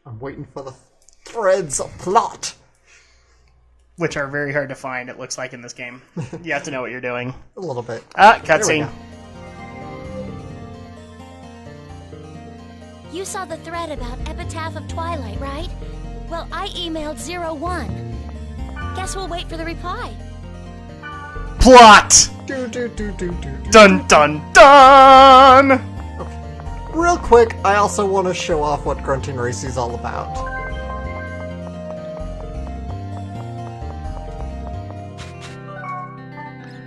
I'm waiting for the threads of plot. Which are very hard to find, it looks like, in this game. You have to know what you're doing. A little bit. Cutscene. You saw the thread about Epitaph of Twilight, right? Well, I emailed 01. Guess we'll wait for the reply. Plot! Dun dun dun! Okay. Real quick, I also want to show off what Grunting Race is all about.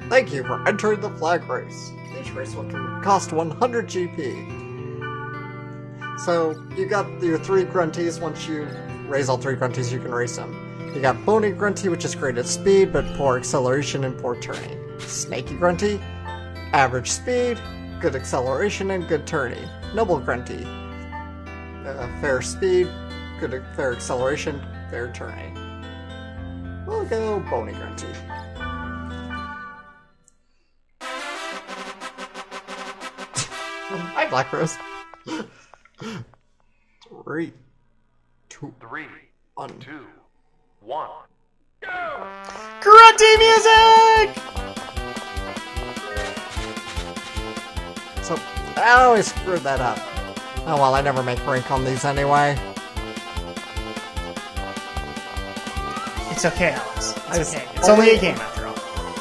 Thank you for entering the flag race. Each race will cost 100 GP. So, you got your 3 Grunties. Once you raise all 3 Grunties, you can race them. You got Bony Grunty, which is great at speed, but poor acceleration and poor turning. Snaky Grunty, average speed, good acceleration, and good turning. Noble Grunty, fair speed, fair acceleration, fair turning. We'll go Bony Grunty. Hi, Black Rose. 3, 2, 1, 2, 1, go! Grunty music! So, I always screwed that up. Oh well, I never make rank on these anyway. It's okay, Alex. It's okay. It's only a game after all.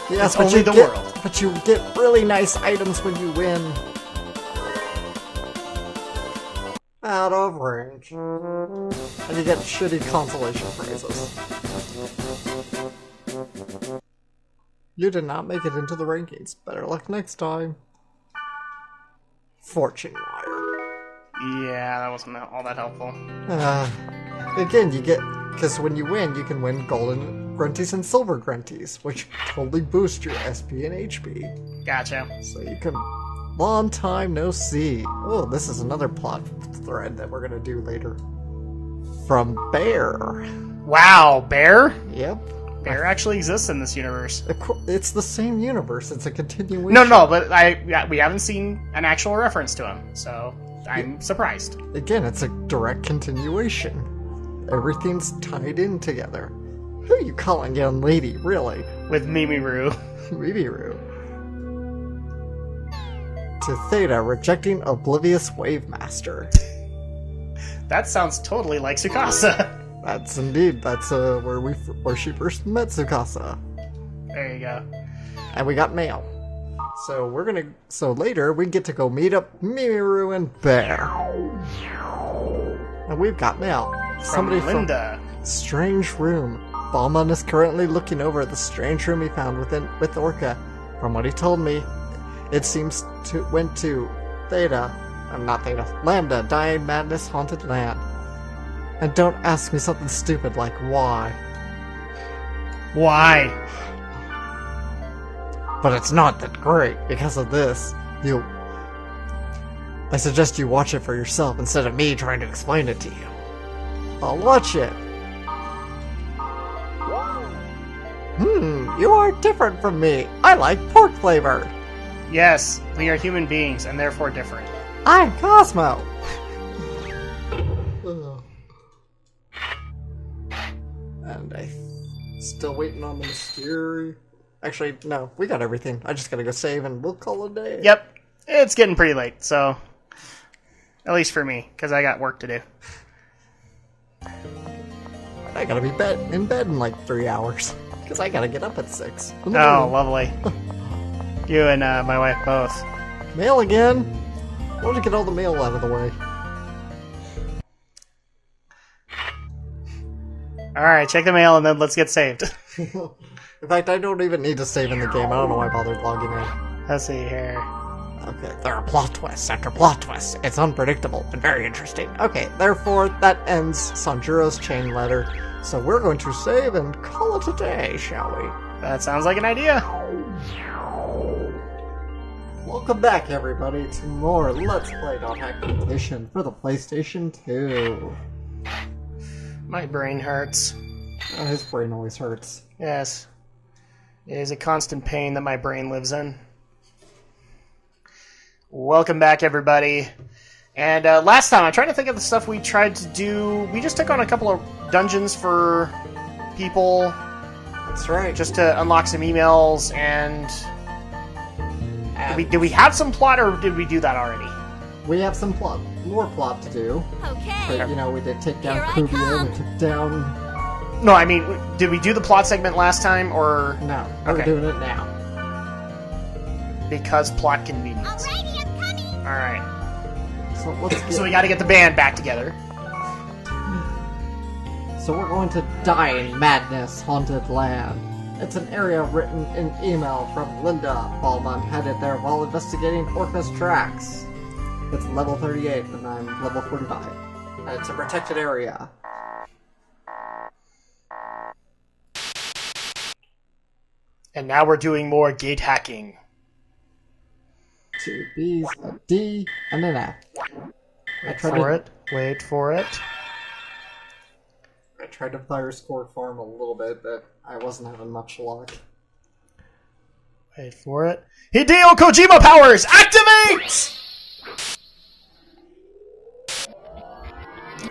Yes, it's only the world. But you get really nice items when you win. Out of range. And you get shitty consolation prizes. You did not make it into the rankings. Better luck next time. Fortune Wire. Yeah, that wasn't all that helpful. Again, you get... Because when you win, you can win Golden Grunties and Silver Grunties, which totally boost your SP and HP. Gotcha. So you can... Long time no see. Oh, this is another plot thread that we're gonna do later. From Bear. Wow, Bear? Yep. Bear actually exists in this universe. It's the same universe. It's a continuation. No, but we haven't seen an actual reference to him, so I'm surprised. Again, it's a direct continuation. Everything's tied in together. Who are you calling young lady, really? With Mimiru. Mimiru. To Theta, rejecting Oblivious Wave Master. That sounds totally like Tsukasa. That's where she first met Tsukasa. There you go. And we got mail. So later we get to go meet up Mimiru and Bear. And we've got mail. Somebody from Linda. Strange room. Balmung is currently looking over the strange room he found with Orca. From what he told me, it seems went to Lambda, Dying Madness Haunted Land. And don't ask me something stupid like why. Why? But it's not that great. Because of this, I suggest you watch it for yourself instead of me trying to explain it to you. I'll watch it. You are different from me. I like pork flavored. Yes, we are human beings and therefore different. I'm Cosmo. And I'm still waiting on the mystery. Actually, no, we got everything. I just gotta go save and we'll call it a day. Yep, it's getting pretty late, so at least for me, because I got work to do. I gotta be in bed in like 3 hours, because I gotta get up at 6. Oh, lovely. You and my wife both. Mail again? I want to get all the mail out of the way. Alright, check the mail and then let's get saved. In fact, I don't even need to save in the game. I don't know why I bothered logging in. Let's see here. Okay, there are plot twists after plot twists. It's unpredictable and very interesting. Okay, therefore, that ends Sanjuro's chain letter. So we're going to save and call it a day, shall we? That sounds like an idea. Welcome back, everybody, to more Let's Play Mutation for the PlayStation 2. My brain hurts. Oh, his brain always hurts. Yes. It is a constant pain that my brain lives in. Welcome back, everybody. And last time, I'm trying to think of the stuff we tried to do. We just took on a couple of dungeons for people. That's right. Just to unlock some emails, and did we have some plot, or did we do that already? We have some more plot to do. Okay. But, you know, we did take down Here I Kubia, come. we took down... No, I mean, did we do the plot segment last time, or... No, we're Okay. doing it now. Because plot convenience. Alrighty, I'm coming. Alright. So let's get... So we gotta get the band back together. So we're going to Die in Madness Haunted Land. It's an area written in email from Linda Balmung, headed there while investigating Orca's tracks. It's level 38 and I'm level 45. And it's a protected area. And now we're doing more gate hacking. 2 B's, a D, and an F. Wait for it. I tried to fire score for him a little bit, but I wasn't having much luck. Wait for it. Hideo Kojima powers! Activate!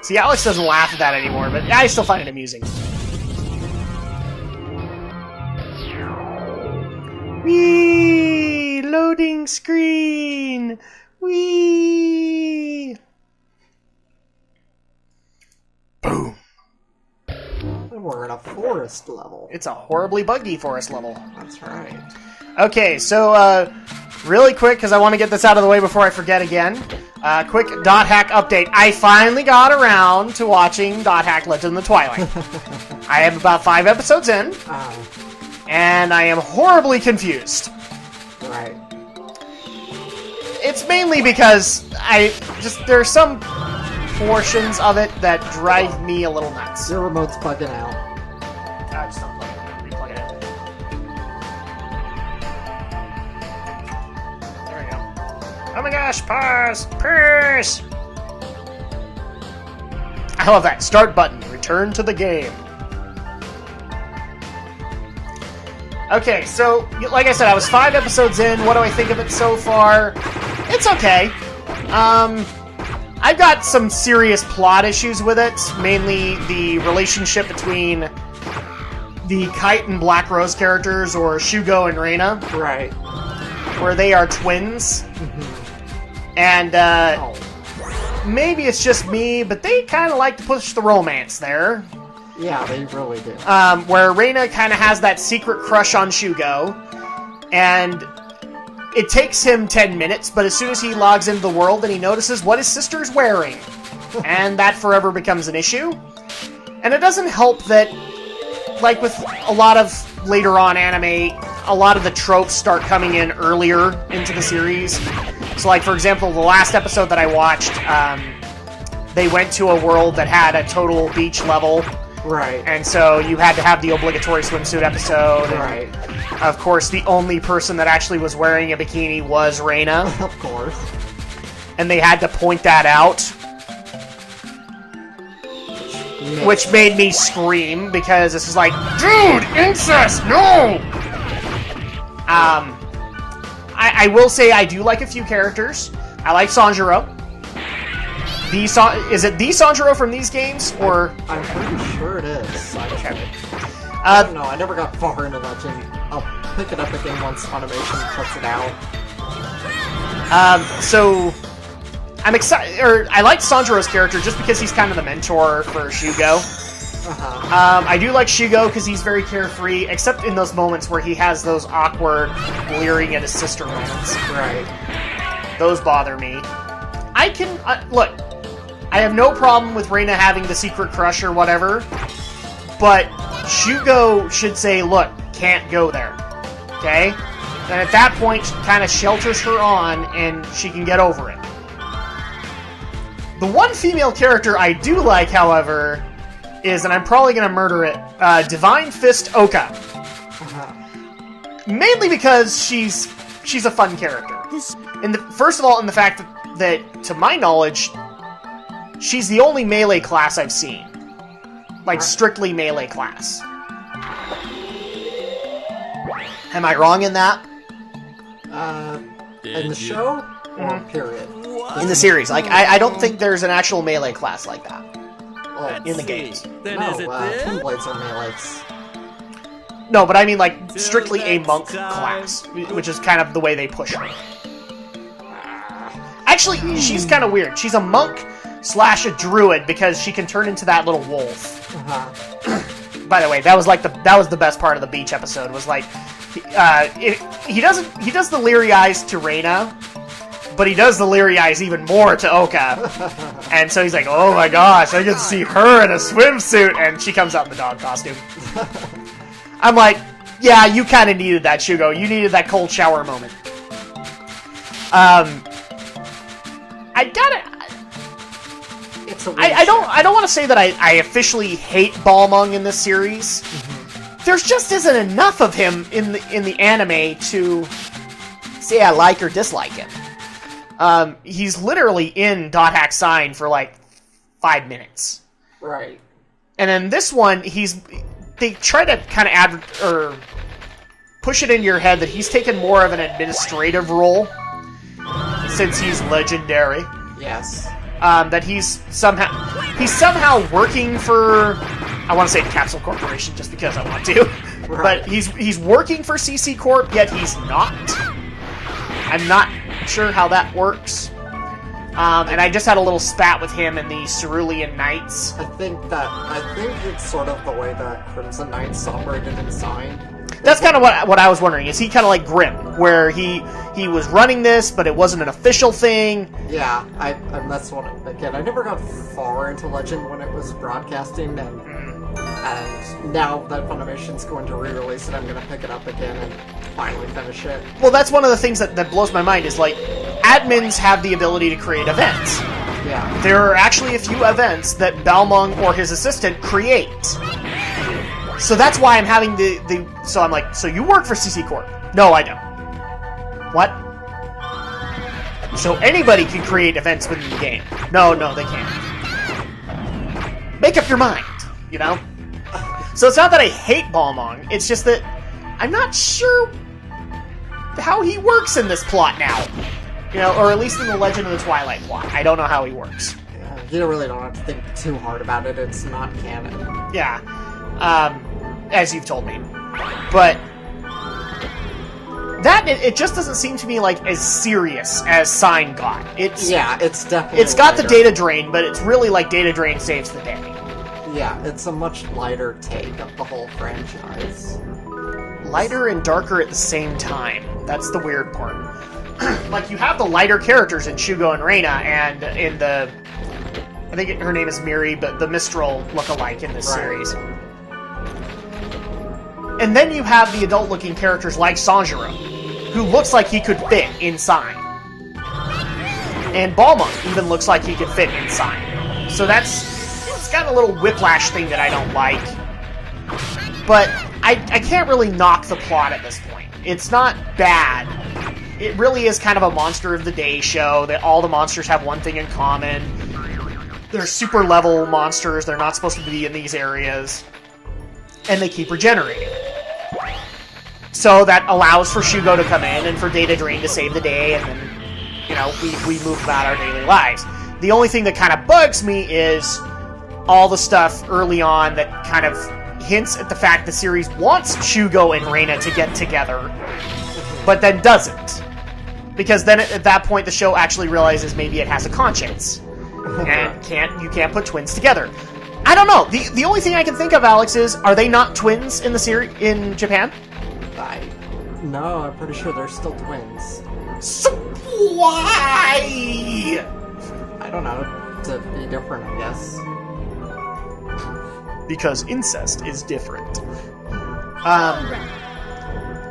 See, Alex doesn't laugh at that anymore, but I still find it amusing. Whee! Loading screen! Whee! Boom. And we're in a forest level. It's a horribly buggy forest level. That's right. Okay, so, really quick, because I want to get this out of the way before I forget again. Quick dot hack update. I finally got around to watching dot hack Legend of the Twilight. I am about 5 episodes in, and I am horribly confused. Right. It's mainly because there are some portions of it that drive me a little nuts. Your remote's bugging out. Just unplug it. Replug it in. There we go. Oh my gosh, pause! Pause! I love that. Start button. Return to the game. Okay, so, like I said, I was 5 episodes in. What do I think of it so far? It's okay. I've got some serious plot issues with it. Mainly the relationship between the Kite and Black Rose characters, or Shugo and Reina. Right. Where they are twins. And, maybe it's just me, but they kind of like to push the romance there. Yeah, they really do. Where Reina kind of has that secret crush on Shugo, and it takes him 10 minutes, but as soon as he logs into the world, then he notices what his sister's wearing, and that forever becomes an issue. And it doesn't help that, like with a lot of later on anime, a lot of the tropes start coming in earlier into the series. So, like, for example, the last episode that I watched, they went to a world that had a total beach level. Right. And so you had to have the obligatory swimsuit episode. Right. And of course, the only person that actually was wearing a bikini was Reina. Of course. And they had to point that out. Which made me scream, because this is like, dude, incest, no! I will say I do like a few characters. I like Sanjuro. Is it the Sanjuro from these games, or...? I'm pretty sure it is. Okay. I don't know, I never got far into Legend. I'll pick it up again once Funimation puts it out. So... I'm excited, or I like Sanjuro's character just because he's kind of the mentor for Shugo. I do like Shugo because he's very carefree, except in those moments where he has those awkward, leering at his sister moments. Right. Those bother me. I can, look, I have no problem with Reina having the secret crush or whatever, but Shugo should say, look, can't go there. Okay? Then at that point, kind of shelters her on, and she can get over it. The one female character I do like, however, is, and I'm probably going to murder it, Divine Fist Oka. Mainly because she's a fun character. First of all, in the fact that, to my knowledge, she's the only melee class I've seen. Like, strictly melee class. Am I wrong in that? In the show? Or period? in the series. Like, I don't think there's an actual melee class like that Well, in the games. Then no, is it this? Twin Blades are melees. No, but I mean, like, strictly a monk class, which is kind of the way they push her. Actually, she's kind of weird. She's a monk / a druid because she can turn into that little wolf. By the way, that was the best part of the beach episode. Was like, he does the leery eyes to Reina, but he does the leery eyes even more to Oka. And so he's like, oh my gosh, I can see her in a swimsuit, and she comes out in the dog costume. I'm like, yeah, you kind of needed that, Shugo. You needed that cold shower moment. I don't want to say that I officially hate Balmung in this series. There's just isn't enough of him in the anime to say I like or dislike him. He's literally in Dot Hack Sign for like 5 minutes. Right. And then this one, they try to kind of push it into your head that he's taken more of an administrative role since he's legendary. Yes. That he's somehow working for, I want to say Capsule Corporation just because I want to, Right. but he's working for CC Corp, yet he's not. I'm not sure how that works. And I just had a little spat with him in the Cerulean Knights. I think it's sort of the way that Crimson Knights operated in Sign. That's kind of what I was wondering. Is he kind of like Grim, where he was running this, but it wasn't an official thing? Yeah, and that's what, again, I never got far into Legend when it was broadcasting, and now that Funimation's going to re-release it, I'm going to pick it up again and finally finish it. Well, that's one of the things that blows my mind, is like, admins have the ability to create events. Yeah. There are actually a few events that Balmung or his assistant create. So that's why I'm having so I'm like, so you work for CC Corp? No, I don't. What? So anybody can create events within the game? No, they can't. Make up your mind, you know? So it's not that I hate Balmung, it's just that I'm not sure how he works in this plot now. You know, or at least in the Legend of the Twilight plot. I don't know how he works. Yeah, you really don't have to think too hard about it, it's not canon. Yeah. As you've told me. But that it just doesn't seem to me like as serious as Sign got. It's definitely it's got the lighter. data drain, but it's really like data drain saves the day. Yeah, it's a much lighter take of the whole franchise. Lighter and darker at the same time. That's the weird part. Like, you have the lighter characters in Shugo and Reina, and in the, I think her name is Miri, but the Mistral look-alike in this series. And then you have the adult-looking characters like Sanjuro, who looks like he could fit in Sign. And Balmung even looks like he could fit in Sign. So it's got a little whiplash thing that I don't like. But I can't really knock the plot at this point. It's not bad. It really is kind of a Monster of the Day show, that all the monsters have one thing in common. They're super level monsters, they're not supposed to be in these areas. And they keep regenerating. So that allows for Shugo to come in and for Data Drain to save the day, and then, you know, we move about our daily lives. The only thing that kind of bugs me is all the stuff early on that kind of hints at the fact the series wants Shugo and Reina to get together, but then doesn't. Because then at that point the show actually realizes maybe it has a conscience. And you can't put twins together. I don't know. The only thing I can think of, Alex, is, are they not twins in the series in Japan? No, I'm pretty sure they're still twins. So why? I don't know. To be different, I guess. Because incest is different.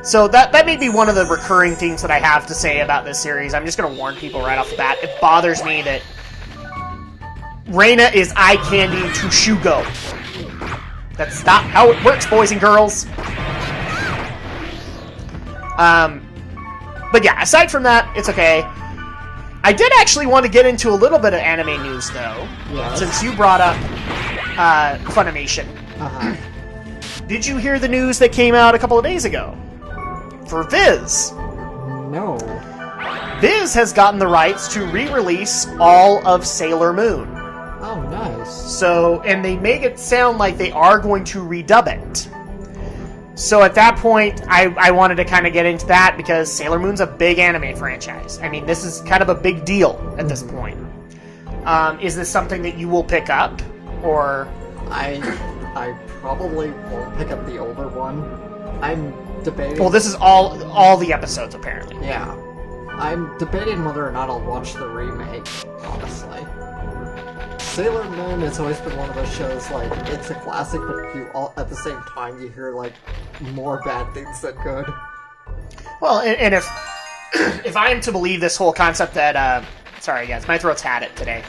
So that may be one of the recurring things that I have to say about this series. I'm just going to warn people right off the bat. It bothers me that Reina is eye candy to Shugo. That's not how it works, boys and girls. But yeah, aside from that, it's okay. I did actually want to get into a little bit of anime news, though. Yes. Since you brought up Funimation. Uh-huh. Did you hear the news that came out a couple of days ago? For Viz. No. Viz has gotten the rights to re-release all of Sailor Moon. Oh, nice. So, and they make it sound like they are going to redub it. So at that point, I wanted to kind of get into that because Sailor Moon's a big anime franchise. I mean, this is kind of a big deal at this point. Is this something that you will pick up, or I probably won't pick up the older one. I'm debating. well, this is all the episodes apparently. Yeah, I'm debating whether or not I'll watch the remake. Honestly, Sailor Moon has always been one of those shows. Like, it's a classic, but at the same time you hear like more bad things than good. Well, and if if I am to believe this whole concept that sorry guys, my throat's had it today.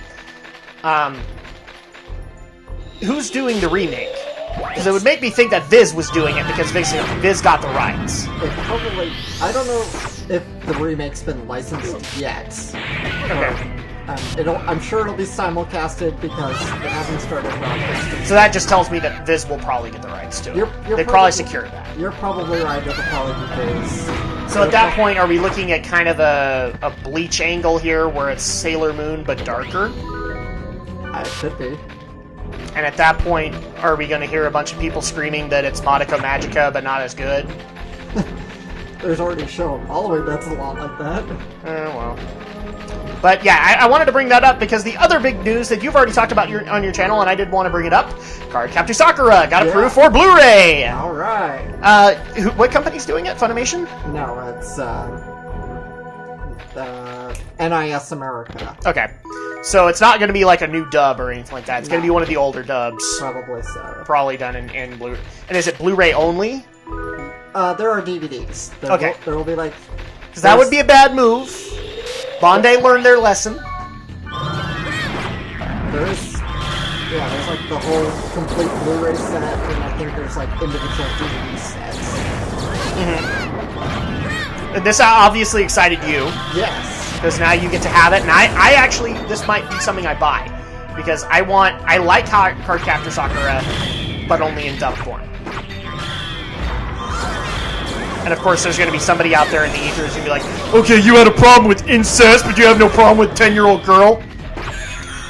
Who's doing the remake? Because it would make me think that Viz was doing it because Viz got the rights. It probably. I don't know if the remake's been licensed yet. Okay. I'm sure it'll be simulcasted because it hasn't started broadcasting. So that just tells me that Viz will probably get the rights to it. They probably secured that. You're probably right. It'll probably be Viz. So at that point, are we looking at kind of a Bleach angle here where it's Sailor Moon but darker? It could be. And at that point, are we going to hear a bunch of people screaming that it's Madoka Magica but not as good? There's already a show on Halloween that's a lot like that. Well. But yeah, I wanted to bring that up because the other big news that you've already talked about on your channel, and I did want to bring it up, Cardcaptor Sakura got approved for Blu-ray! Alright. What company's doing it? Funimation? No, it's NIS America. Okay. So it's not going to be like a new dub or anything like that. It's going to be one of the older dubs. Probably so. Probably done in Blu-ray. And is it Blu-ray only? There are DVDs. There will be like... Because that would be a bad move. Bandai learned their lesson. There's like the whole complete Blu-ray set, and I think there's like individual DVD sets. Mm-hmm. And this obviously excited you. Yes. Because now you get to have it, and I actually, this might be something I buy. Because I like Cardcaptor Sakura, but only in dubbed form. And of course, there's going to be somebody out there in the ether who's going to be like, okay, you had a problem with incest, but you have no problem with 10-year-old girl.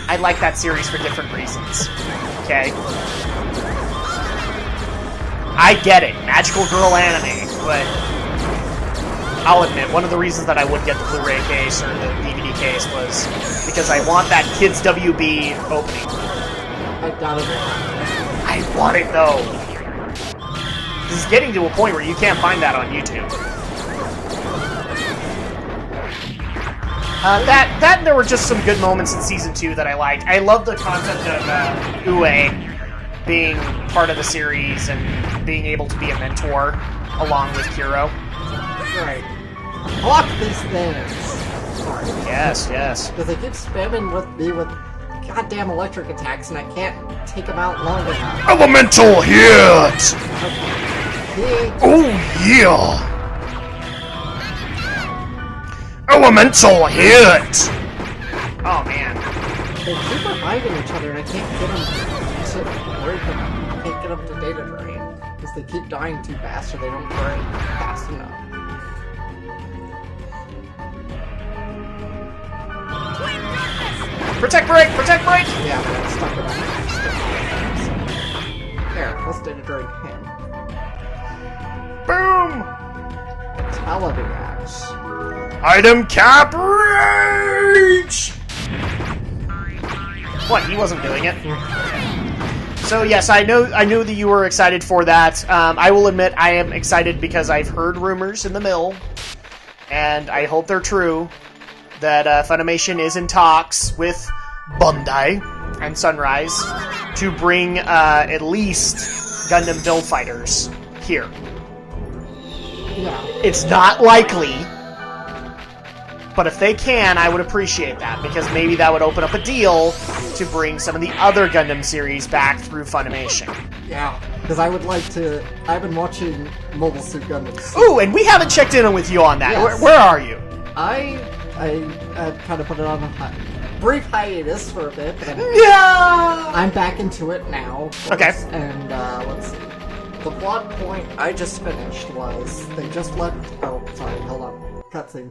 I like that series for different reasons. Okay? I get it. Magical girl anime, but I'll admit, one of the reasons that I would get the Blu-ray case or the DVD case was because I want that Kids WB opening. I got it. I want it, though. This is getting to a point where you can't find that on YouTube. That there were just some good moments in Season 2 that I liked. I love the concept of Ue being part of the series and being able to be a mentor along with Kuro. Right. Block these things! Sorry. Yes, yes. Because they keep spamming me with goddamn electric attacks and I can't take them out long enough. Elemental hit! Okay. Oh, yeah! Elemental hit! Oh, man. They keep reviving each other and I can't get them to break them. I can't get them to data drain. Because they keep dying too fast or they don't drain fast enough. Protect break! Protect break! Yeah, but I'm stuck with that. There, let's data drain him. Boom! Televiax. Item cap rage! What? He wasn't doing it. So yes, I knew that you were excited for that. I will admit I am excited because I've heard rumors in the mill, and I hope they're true, that Funimation is in talks with Bandai and Sunrise to bring at least Gundam Build Fighters here. Yeah. It's not likely, but if they can, I would appreciate that, because maybe that would open up a deal to bring some of the other Gundam series back through Funimation. Yeah, because I would like to... I've been watching Mobile Suit Gundam. Ooh, and we haven't checked in with you on that. Yes. Where are you? I kind of put it on a brief hiatus for a bit, but I'm back into it now. Okay. And, let's see. The plot point I just finished was they just left... Oh, sorry, hold on. Cutscene.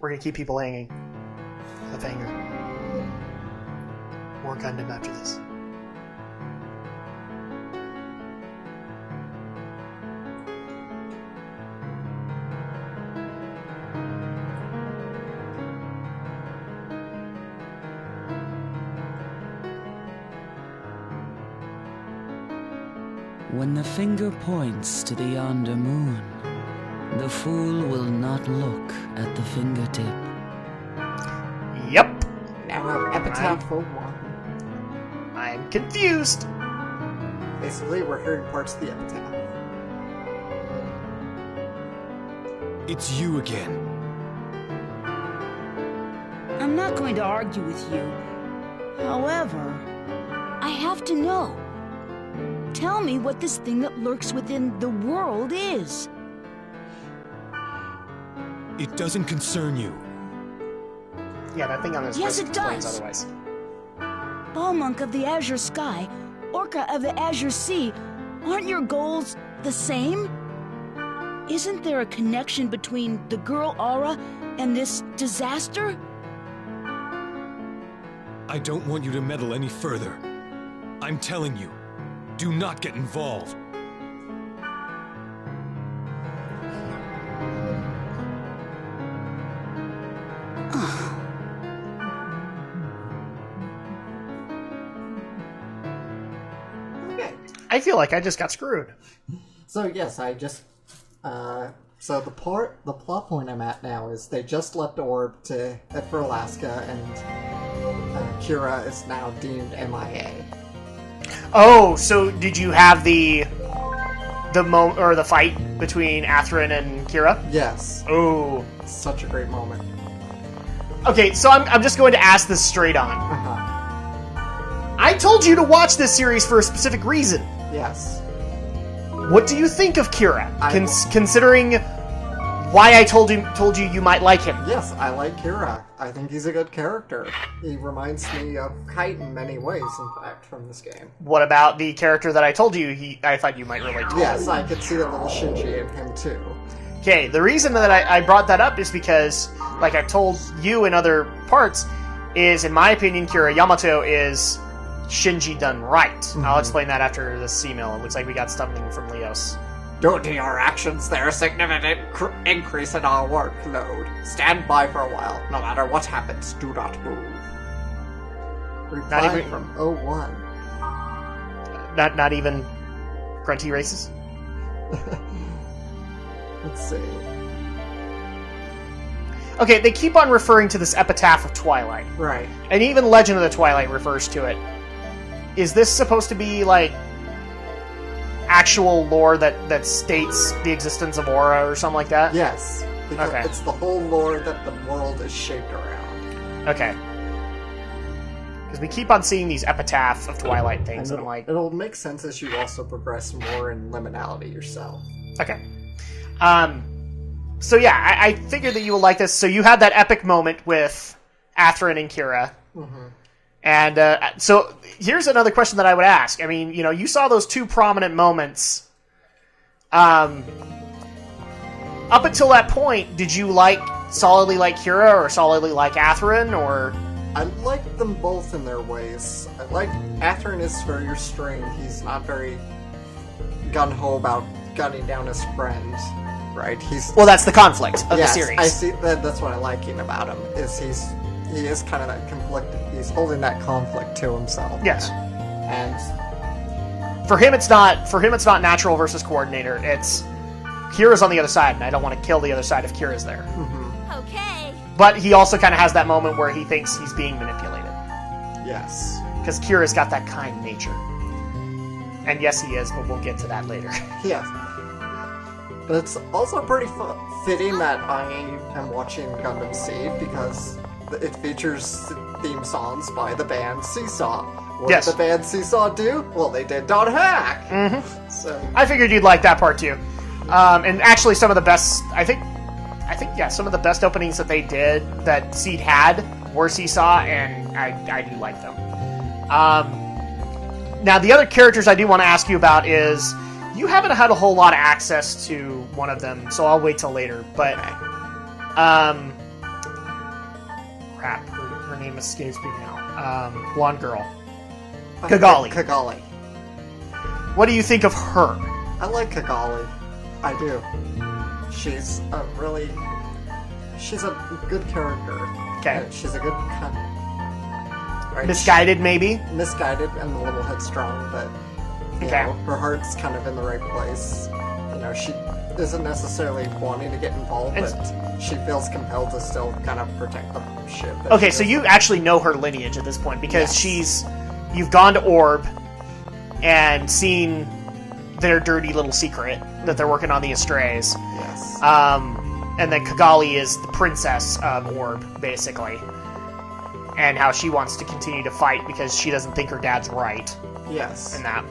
We're gonna keep people hanging. Cliffhanger. More Gundam after this. When the finger points to the yonder moon, the fool will not look at the fingertip. Yep. Now epitaph for 1. I'm confused. Basically, we're hearing parts of the epitaph. It's you again. I'm not going to argue with you. However, I have to know. Tell me what this thing that lurks within the world is. It doesn't concern you. Yeah, that thing on his Yes, wrist it explains does. otherwise. Balmung of the Azure Sky, Orca of the Azure Sea, aren't your goals the same? Isn't there a connection between the girl Aura and this disaster? I don't want you to meddle any further. I'm telling you, do not get involved. Okay. I feel like I just got screwed. So yes, I just so the plot point I'm at now is they just left Orb to head for Alaska, and Kira is now deemed MIA. Oh, so did you have the fight between Athrun and Kira? Yes, Oh. such a great moment. Okay, so I'm just going to ask this straight on. I told you to watch this series for a specific reason. Yes. What do you think of Kira? I- Considering why I told you you might like him. Yes, I like Kira. I think he's a good character. He reminds me of Kite in many ways, in fact, from this game. What about the character that I told you I thought you might relate to? Yes, I could see a little Shinji in him too. Okay, the reason that I brought that up is because, like I've told you in other parts, is, in my opinion, Kira Yamato is Shinji done right. I'll explain that after this email. It looks like we got something from Leos. Due to your actions, there is significant increase in our workload. Stand by for a while. No matter what happens, do not move. Reply Not even- from 01. Not even grunty races? Let's see. Okay, they keep on referring to this epitaph of Twilight. Right. And even Legend of the Twilight refers to it. Is this supposed to be, like, actual lore that states the existence of Aura or something like that? Yes. Because Okay. it's the whole lore that the world is shaped around. Okay. Because we keep on seeing these epitaph of Twilight things, and I'm like, it'll make sense as you also progress more in liminality yourself. okay. So yeah, I figured that you will like this. So you had that epic moment with Athrun and Kira. And so here's another question that I would ask. I mean, you saw those two prominent moments. Up until that point, did you solidly like Kira or solidly like Athrun, or? I like them both in their ways. I like Athrun is very restrained. He's not very gun-ho about gunning down his friend, right? Well, that's the conflict of yes, the series. I see. That's what I like about him. Is he is kind of that conflict. He's holding that conflict to himself. Yes. And For him, it's not natural versus coordinator. It's Kira's on the other side, and I don't want to kill the other side if Kira's there. Okay. But he also kind of has that moment where he thinks he's being manipulated. yes, Because Kira's got that kind nature. And yes, he is, but we'll get to that later. yes. But it's also pretty fitting that I am watching Gundam Seed because it features theme songs by the band Seesaw. What Yes. did the band Seesaw do? Well, they did Dot Hack. So I figured you'd like that part too. And actually, some of the best, I think, some of the best openings that they did that Seed had were Seesaw, and I do like them. Now, the other characters I do want to ask you about is you haven't had a whole lot of access to one of them, so I'll wait till later. But name escapes me now. Blonde girl. Kigali. Kigali. What do you think of her? I like Kigali. I do. She's a good character. Okay. She's a good kind right? Misguided, maybe? Misguided and a little headstrong, but you know, her heart's kind of in the right place. You know, she isn't necessarily wanting to get involved, but she feels compelled to still kind of protect the ship. Okay, so you actually know her lineage at this point, because you've gone to Orb and seen their dirty little secret that they're working on the Estrays. Yes. And then Kigali is the princess of Orb, basically. And how she wants to continue to fight because she doesn't think her dad's right. Yes. In that.